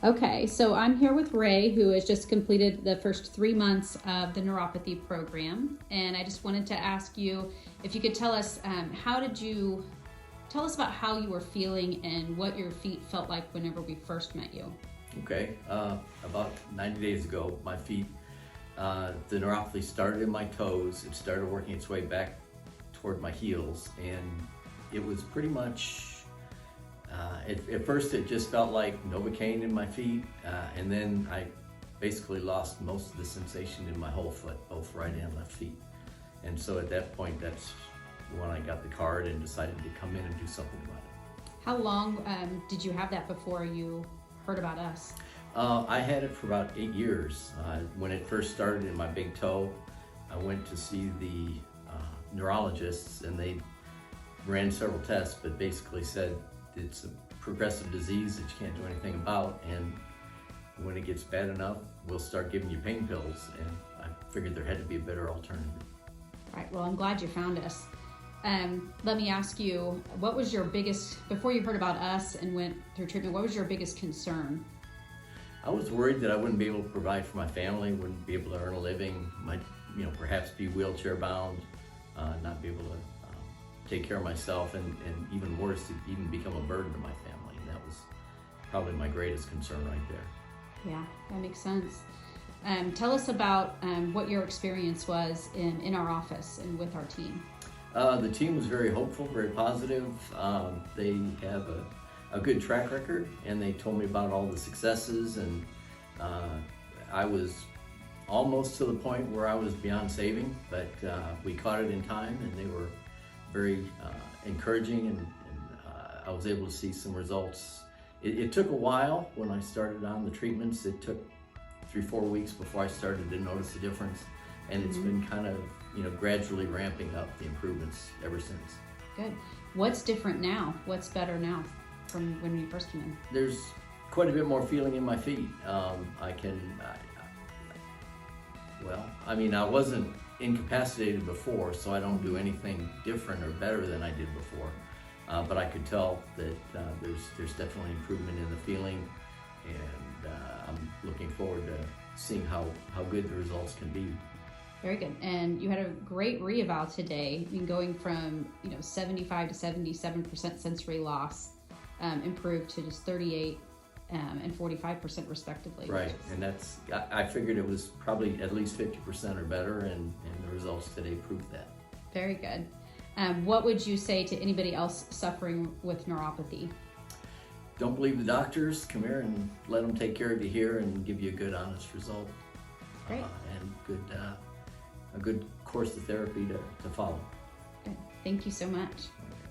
Okay, so I'm here with Ray, who has just completed the first 3 months of the neuropathy program. And I just wanted to ask you if you could tell us, tell us about how you were feeling and what your feet felt like whenever we first met you. Okay, about 90 days ago, my feet, the neuropathy started in my toes. It started working its way back toward my heels, and it was pretty much, at first it just felt like Novocaine in my feet, and then I basically lost most of the sensation in my whole foot, both right and left feet. And so at that point, that's when I got the card and decided to come in and do something about it. How long did you have that before you heard about us? I had it for about 8 years. When it first started in my big toe, I went to see the neurologists, and they ran several tests, but basically said it's a progressive disease that you can't do anything about, and when it gets bad enough, we'll start giving you pain pills, and I figured there had to be a better alternative. All right, well, I'm glad you found us. Let me ask you, what was your biggest, before you heard about us and went through treatment, what was your biggest concern? I was worried that I wouldn't be able to provide for my family, wouldn't be able to earn a living, might, perhaps be wheelchair bound, not be able to take care of myself, and even worse, to even become a burden to my family. And that was probably my greatest concern right there. Yeah, that makes sense. Tell us about what your experience was in our office and with our team. The team was very hopeful, very positive. They have a good track record, and they told me about all the successes, and I was almost to the point where I was beyond saving, but we caught it in time, and they were very encouraging, and I was able to see some results. It took a while when I started on the treatments. It took 3-4 weeks before I started to notice a difference, and it's been kind of gradually ramping up the improvements ever since. Good. What's different now? What's better now from when you first came in? There's quite a bit more feeling in my feet. I wasn't incapacitated before, so I don't do anything different or better than I did before. But I could tell that there's definitely improvement in the feeling, and I'm looking forward to seeing how good the results can be. Very good. And you had a great re-eval today, going from 75 to 77% sensory loss, improved to just 38 and 45% respectively. Right, and I figured it was probably at least 50% or better, and the results today proved that. Very good. What would you say to anybody else suffering with neuropathy? Don't believe the doctors. Come here and let them take care of you here and give you a good, honest result. Great. And a good course of therapy to follow. Good. Thank you so much. Okay.